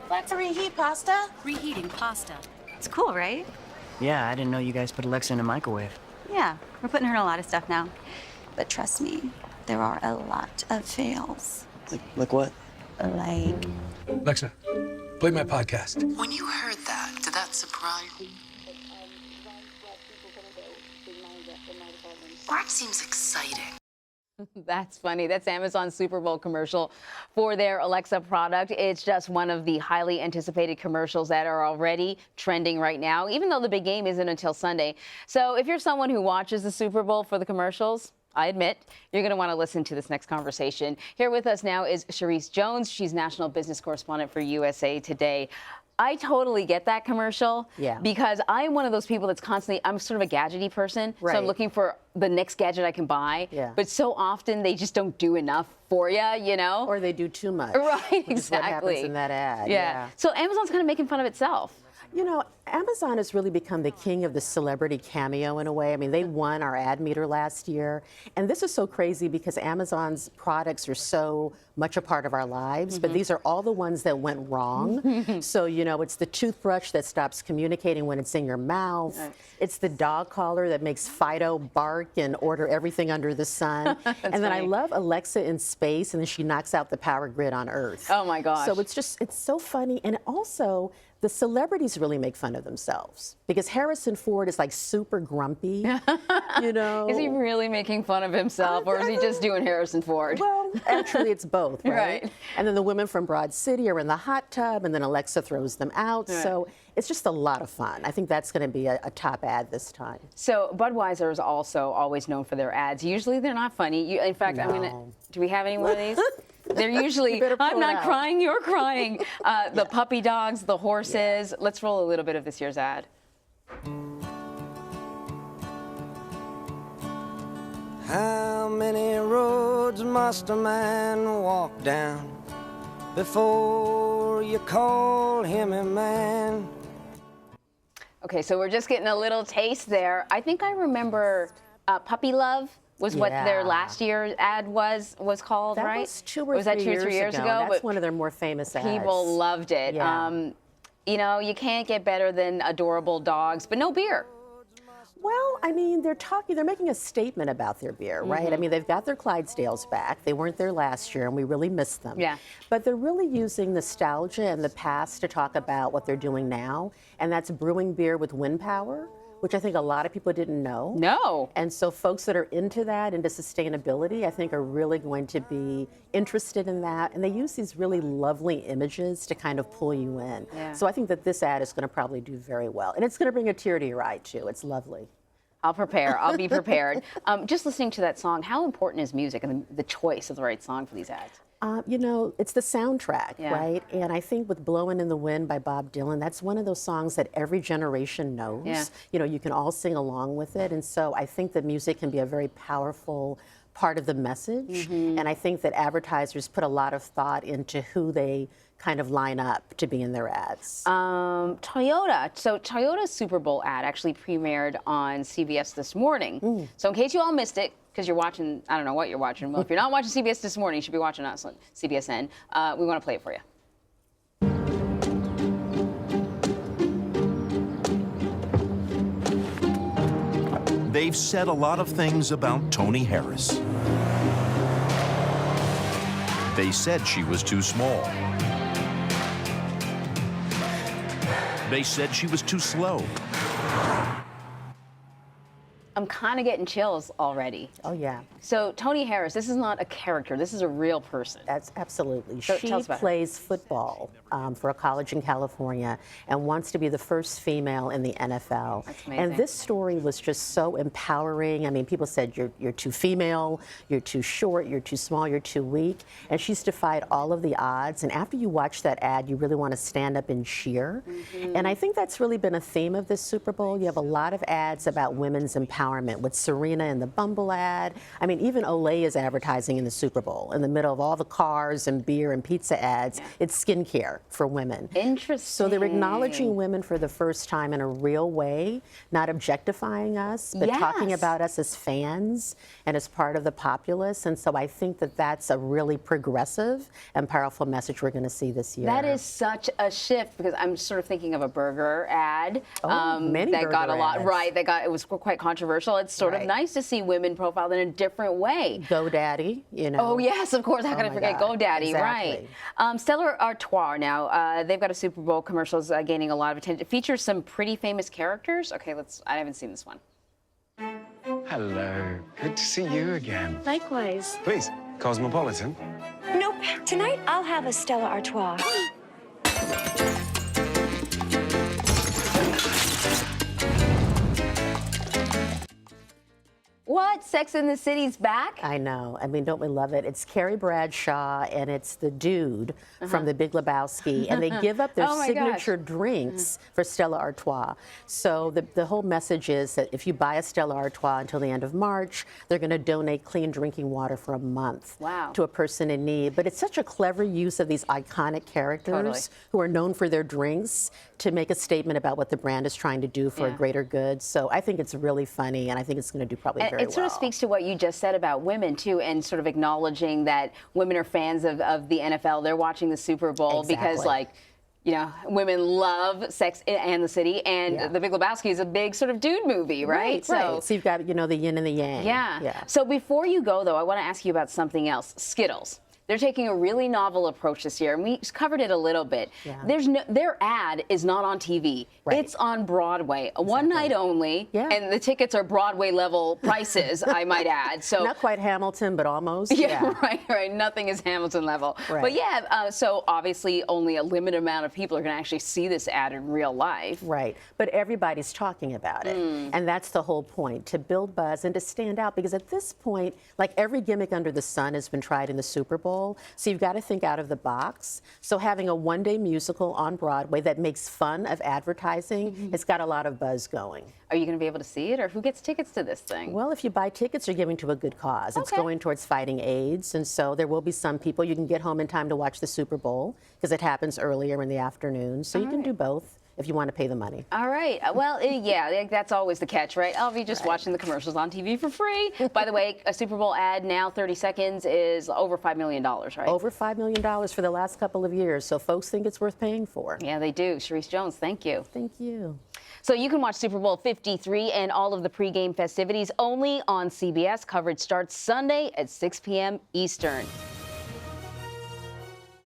Alexa, reheat pasta. Reheating pasta. It's cool, right? Yeah, I didn't know you guys put Alexa in a microwave. Yeah, we're putting her in a lot of stuff now. But trust me, there are a lot of fails. Like what? Like... Alexa, play my podcast. When you heard that, did that surprise you? Or it seems exciting. That's funny. That's Amazon's Super Bowl commercial for their Alexa product. It's just one of the highly anticipated commercials that are already trending right now, even though the big game isn't until Sunday. So if you're someone who watches the Super Bowl for the commercials, I admit, you're going to want to listen to this next conversation. Here with us now is Charisse Jones. She's national business correspondent for USA Today. I totally get that commercial. Yeah. Because I'm one of those people that's constantly, I'm sort of a gadgety person. Right. So I'm looking for the next gadget I can buy. Yeah. But so often they just don't do enough for you, you know? Or they do too much. Right, which exactly. is what happens in that ad. Yeah. So Amazon's kind of making fun of itself. You know, Amazon has really become the king of the celebrity cameo in a way. I mean, they won our ad meter last year. And this is so crazy because Amazon's products are so much a part of our lives, but these are all the ones that went wrong. So, you know, it's the toothbrush that stops communicating when it's in your mouth. Right. It's the dog collar that makes Fido bark and order everything under the sun. And then I funny. love Alexa in space, and then she knocks out the power grid on Earth. Oh my gosh. So it's so funny. And also, the celebrities really make fun of themselves because Harrison Ford is like super grumpy, you know. Is he really making fun of himself or is he just doing Harrison Ford? Well, actually it's both, right? Right. And then the women from Broad City are in the hot tub and then Alexa throws them out. Right. So it's just a lot of fun. I think that's going to be a top ad this time. So Budweiser is also always known for their ads. Usually they're not funny. In fact, I'm gonna. Do we have any more of these? They're usually. I'm not crying. You're crying. The puppy dogs, the horses. Yeah. Let's roll a little bit of this year's ad. How many roads must a man walk down before you call him a man? Okay, so we're just getting a little taste there. I think I remember Puppy Love was what their last year's ad was called, right? That was 2 or 3 years ago. That's but one of their more famous ads. people loved it. Yeah. You know, you can't get better than adorable dogs, but no beer. Well, I mean, they're making a statement about their beer, right? I mean, they've got their Clydesdales back. They weren't there last year, and we really missed them. Yeah. But they're really using nostalgia and the past to talk about what they're doing now, and that's brewing beer with wind power, which I think a lot of people didn't know. No. And so folks that are into that, into sustainability, I think are really going to be interested in that. And they use these really lovely images to kind of pull you in. Yeah. So I think that this ad is going to probably do very well. And it's going to bring a tear to your eye, too. It's lovely. I'll prepare. I'll be prepared. Just listening to that song, how important is music and the choice of the right song for these ads? You know, it's the soundtrack, Yeah. right? And I think with Blowin' in the Wind by Bob Dylan, that's one of those songs that every generation knows. Yeah. You know, you can all sing along with it. And so I think that music can be a very powerful part of the message. And I think that advertisers put a lot of thought into who they kind of line up to be in their ads. Toyota. So Toyota's Super Bowl ad actually premiered on CBS this morning. So in case you all missed it, because you're watching, I don't know what you're watching. Well, if you're not watching CBS this morning, you should be watching us on CBSN. We want to play it for you. They've said a lot of things about Toni Harris. They said she was too small. They said she was too slow. I'm kind of getting chills already. Oh, yeah. So Toni Harris, this is not a character. This is a real person. That's absolutely. So She tell us about her. plays football for a college in California and wants to be the first female in the NFL. That's amazing. And this story was just so empowering. I mean, people said you're too female, you're too short, you're too small, you're too weak. And she's defied all of the odds. And after you watch that ad, you really want to stand up and cheer. And I think that's really been a theme of this Super Bowl. You have a lot of ads about women's empowerment empowerment with Serena in the Bumble ad. I mean, even Olay is advertising in the Super Bowl in the middle of all the cars and beer and pizza ads. It's skincare for women. Interesting. So they're acknowledging women for the first time in a real way, not objectifying us, but talking about us as fans and as part of the populace. And so I think that that's a really progressive and powerful message we're going to see this year. That is such a shift, because I'm sort of thinking of a burger ad many that burger got a lot ads. right. It was quite controversial. It's sort of nice to see women profiled in a different way. GoDaddy, you know. Oh yes, of course. How could I forget GoDaddy? Exactly. Right. Stella Artois. Now they've got a Super Bowl commercials gaining a lot of attention. It features some pretty famous characters. Okay, I haven't seen this one. Hello. Good to see you again. Likewise. Please, Cosmopolitan. Nope. Tonight I'll have a Stella Artois. What? Sex and the City's back? I know. I mean, don't we love it? It's Carrie Bradshaw and it's the dude from The Big Lebowski, and they give up their signature drinks for Stella Artois. So the whole message is that if you buy a Stella Artois until the end of March, they're going to donate clean drinking water for a month to a person in need. But it's such a clever use of these iconic characters who are known for their drinks to make a statement about what the brand is trying to do for a greater good. So I think it's really funny, and I think it's going to do probably very well. It sort of speaks to what you just said about women, too, and sort of acknowledging that women are fans of the NFL. They're watching the Super Bowl because, like, you know, women love Sex and the City, and The Big Lebowski is a big sort of dude movie, right? So you've got, you know, the yin and the yang. Yeah. So before you go, though, I want to ask you about something else. Skittles. They're taking a really novel approach this year, and we covered it a little bit. Their ad is not on TV. It's on Broadway, one night only, and the tickets are Broadway level prices, I might add. So not quite Hamilton, but almost. Right. Nothing is Hamilton level. But so obviously only a limited amount of people are going to actually see this ad in real life. Right. But everybody's talking about it, and that's the whole point, to build buzz and to stand out, because at this point, like, every gimmick under the sun has been tried in the Super Bowl. So you've got to think out of the box. So having a one-day musical on Broadway that makes fun of advertising has got a lot of buzz going. Are you going to be able to see it, or who gets tickets to this thing? Well, if you buy tickets, you're giving to a good cause. It's going towards fighting AIDS, and so there will be some people you can get home in time to watch the Super Bowl, because it happens earlier in the afternoon. So you can do both if you want to pay the money. All right. Well, that's always the catch, right? I'll be just watching the commercials on TV for free. By the way, a Super Bowl ad now, 30 seconds, is over $5 million, right? Over $5 million for the last couple of years. So folks think it's worth paying for. Yeah, they do. Charisse Jones, thank you. Thank you. So you can watch Super Bowl 53 and all of the pregame festivities only on CBS. Coverage starts Sunday at 6 p.m. Eastern.